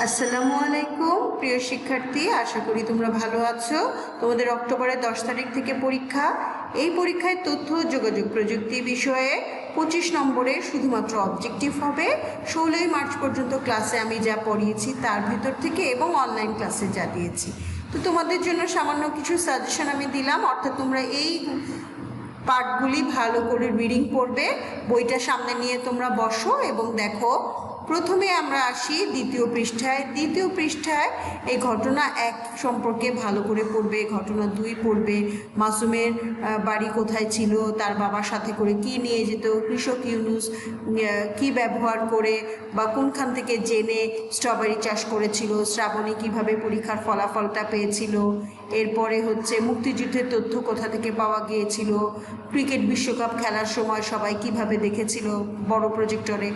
আসসালামু আলাইকুম প্রিয় শিক্ষার্থী, আশা করি তোমরা ভালো আছো। তোমাদের অক্টোবরের 10 তারিখ থেকে পরীক্ষা। এই পরীক্ষায় তথ্য ও যোগাযোগ প্রযুক্তি বিষয়ে 25 নম্বরের শুধুমাত্র অবজেক্টিভ হবে। 16ই মার্চ পর্যন্ত ক্লাসে আমি যা পড়িয়েছি তার ভিতর থেকে এবং অনলাইন ক্লাসে যা দিয়েছি, তো তোমাদের জন্য সামান্য কিছু সাজেশন আমি দিলাম। অর্থাৎ তোমরা এই পার্টগুলি ভালো করে রিডিং পড়বে। বইটা সামনে নিয়ে তোমরা বসো এবং দেখো। প্রথমে আমরা আসি দ্বিতীয় পৃষ্ঠায় এই ঘটনা 1 সম্পর্কে ভালো করে পড়বে, ঘটনা 2 পড়বে। মাসুমের বাড়ি কোথায় ছিল, তার বাবার সাথে করে কি নিয়ে যেত, কৃষক ইউনুস কি ব্যবহার করে বা কোনখান থেকে জেনে স্ট্রবেরি চাষ করেছিল, শ্রাবণী কিভাবে পরীক্ষার ফলাফলটা পেয়েছিল। এরপরে হচ্ছে মুক্তিযুদ্ধের তথ্য কোথা থেকে পাওয়া গিয়েছিল, ক্রিকেট বিশ্বকাপ খেলার সময় সবাই কিভাবে দেখেছিল বড় প্রজেক্টরে।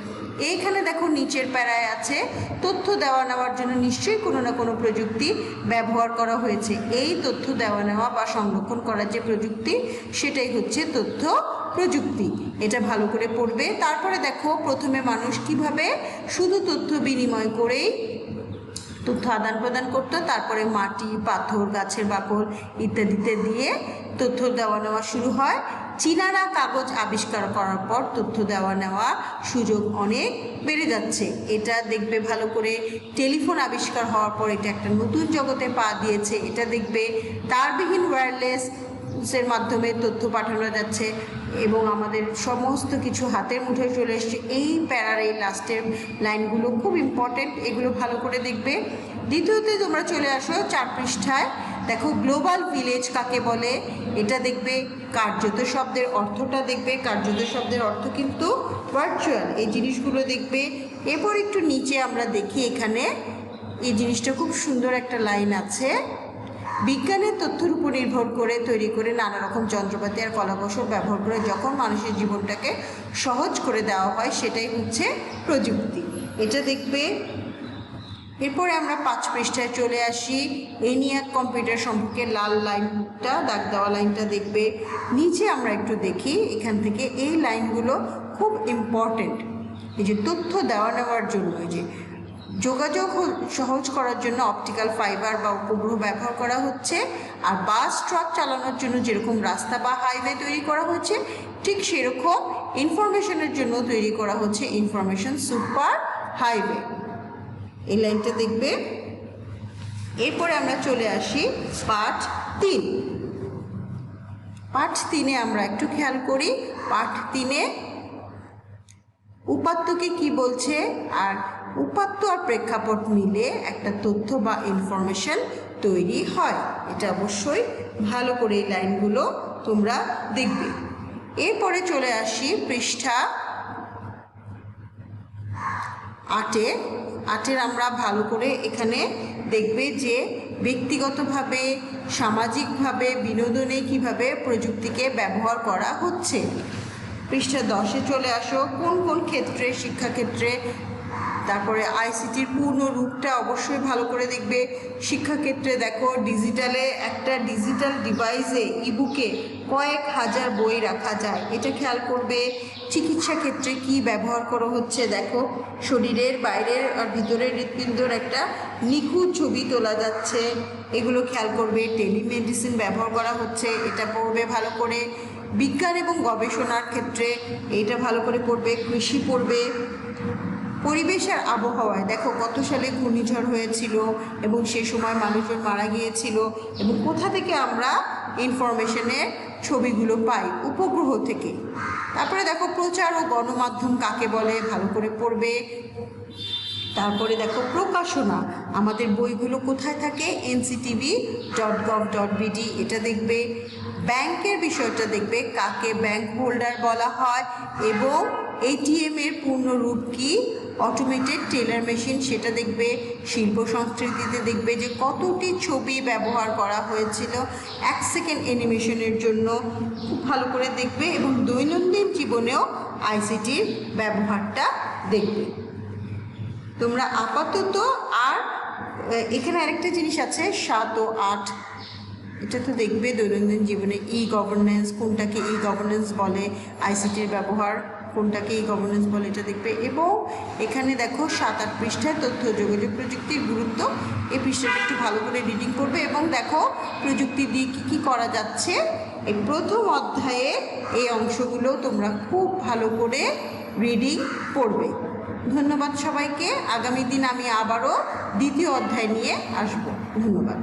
এইখানে দেখো নিচের প্যারায় আছে তথ্য দেওয়া নেওয়ার জন্য নিশ্চয়ই কোনো না কোনো প্রযুক্তি ব্যবহার করা হয়েছে। এই তথ্য দেওয়া নেওয়া বা সংরক্ষণ করার যে প্রযুক্তি, সেটাই হচ্ছে তথ্য প্রযুক্তি। এটা ভালো করে পড়বে। তারপরে দেখো প্রথমে মানুষ কিভাবে শুধু তথ্য বিনিময় করেই তথ্য আদান প্রদান করতো, তারপরে মাটি, পাথর, গাছের বাকল ইত্যাদিতে দিয়ে তথ্য দেওয়া নেওয়া শুরু হয়। চীনারা কাগজ আবিষ্কার করার পর তথ্য দেওয়া নেওয়া সুযোগ অনেক বেড়ে যাচ্ছে। এটা দেখবে ভালো করে। টেলিফোন আবিষ্কার হওয়ার পর এটা একটা নতুন জগতে পা দিয়েছে। এটা দেখবে তারবিহীন ওয়্যারলেসের মাধ্যমে তথ্য পাঠানো যাচ্ছে এবং আমাদের সমস্ত কিছু হাতের মুঠোয় চলে এসছে। এই প্যারার এই লাস্টের লাইনগুলো খুব ইম্পর্টেন্ট, এগুলো ভালো করে দেখবে। দ্বিতীয়তে তোমরা চলে আসো 4 পৃষ্ঠায়। দেখো গ্লোবাল ভিলেজ কাকে বলে, এটা দেখবে। কার্যত শব্দের অর্থটা দেখবে। কার্যত শব্দের অর্থ কিন্তু ভার্চুয়াল। এই জিনিসগুলো দেখবে। এরপর একটু নিচে আমরা দেখি, এখানে এই জিনিসটা খুব সুন্দর একটা লাইন আছে। বিজ্ঞানের তথ্যের উপর নির্ভর করে তৈরি করে নানা রকম যন্ত্রপাতি আর কলাকৌশল ব্যবহার করে যখন মানুষের জীবনটাকে সহজ করে দেওয়া হয়, সেটাই হচ্ছে প্রযুক্তি। এটা দেখবে। এরপরে আমরা 5 পৃষ্ঠায় চলে আসি। ENIAC কম্পিউটার সম্পর্কে লাল লাইনটা, দাগ দেওয়া লাইনটা দেখবে। নিচে আমরা একটু দেখি, এখান থেকে এই লাইনগুলো খুব ইম্পর্টেন্ট। এই যে তথ্য দেওয়া নেওয়ার জন্য, এই যে যোগাযোগ সহজ করার জন্য অপটিক্যাল ফাইবার বা উপগ্রহ ব্যবহার করা হচ্ছে। আর বাস ট্রাক চালানোর জন্য যেরকম রাস্তা বা হাইওয়ে তৈরি করা হচ্ছে, ঠিক সেরকম ইনফরমেশনের জন্য তৈরি করা হচ্ছে ইনফরমেশন সুপার হাইওয়ে। এই লাইনটা দেখবে। এরপরে আমরা চলে আসি পাঠ 3। পাঠ 3-এ আমরা একটু খেয়াল করি। পাঠ 3-এ উপাত্তকে কি বলছে, আর উপাত্ত আর প্রেক্ষাপট মিলে একটা তথ্য বা ইনফরমেশন তৈরি হয়। এটা অবশ্যই ভালো করে এই লাইনগুলো তোমরা দেখবে। এরপরে চলে আসি পৃষ্ঠা 8-এর আমরা ভালো করে এখানে দেখবে যে ব্যক্তিগতভাবে, সামাজিকভাবে, বিনোদনে কিভাবে প্রযুক্তিকে ব্যবহার করা হচ্ছে। পৃষ্ঠা 10-এ চলে আসো। কোন কোন ক্ষেত্রে, শিক্ষাক্ষেত্রে। তারপরে আইসিটির পূর্ণ রূপটা অবশ্যই ভালো করে দেখবে। শিক্ষাক্ষেত্রে দেখো ডিজিটালে একটা ডিজিটাল ডিভাইসে ইবুকে কয়েক হাজার বই রাখা যায়, এটা খেয়াল করবে। চিকিৎসা ক্ষেত্রে কি ব্যবহার করা হচ্ছে দেখো, শরীরের বাইরের আর ভিতরের হৃৎপিণ্ডর একটা নিখুঁত ছবি তোলা যাচ্ছে, এগুলো খেয়াল করবে। টেলিমেডিসিন ব্যবহার করা হচ্ছে, এটা পড়বে ভালো করে। বিজ্ঞান এবং গবেষণার ক্ষেত্রে এইটা ভালো করে পড়বে। কৃষি পড়বে। পরিবেশ আর আবহাওয়ায় দেখো কত সালে ঘূর্ণিঝড় হয়েছিল এবং সে সময় মানুষজন মারা গিয়েছিল এবং কোথা থেকে আমরা ইনফরমেশনের ছবিগুলো পাই, উপগ্রহ থেকে। তারপরে দেখো প্রচার ও গণমাধ্যম কাকে বলে, ভালো করে পড়বে। তারপরে দেখো প্রকাশনা, আমাদের বইগুলো কোথায় থাকে, nctv.gov.bd, এটা দেখবে। ব্যাংকের বিষয়টা দেখবে, কাকে ব্যাংক হোল্ডার বলা হয় এবং ATM এর পূর্ণ রূপ কি, অটোমেটেড টেলার মেশিন, সেটা দেখবে। শিল্প সংস্কৃতিতে দেখবে যে কতটি ছবি ব্যবহার করা হয়েছিল 1 সেকেন্ড অ্যানিমেশনের জন্য, খুব ভালো করে দেখবে। এবং দৈনন্দিন জীবনেও আইসিটির ব্যবহারটা দেখবে তোমরা আপাতত। আর এখানে আরেকটা জিনিস আছে 7 ও 8, এটা তো দেখবে দৈনন্দিন জীবনে। ই গভর্নেন্স, কোনটাকে ই গভর্নেন্স বলে, আইসিটির ব্যবহার কোনটাকে ই গভর্নেন্স বলে এটা দেখবে। এবং এখানে দেখো 7-8 পৃষ্ঠায় তথ্য যোগাযোগ প্রযুক্তির গুরুত্ব, এই পৃষ্ঠাটা একটু ভালো করে রিডিং করবে এবং দেখো প্রযুক্তি দিয়ে কী কী করা যাচ্ছে। এই প্রথম অধ্যায়ে এই অংশগুলো তোমরা খুব ভালো করে রিডিং পড়বে। ধন্যবাদ সবাইকে। আগামী দিন আমি আবারও দ্বিতীয় অধ্যায় নিয়ে আসব। ধন্যবাদ।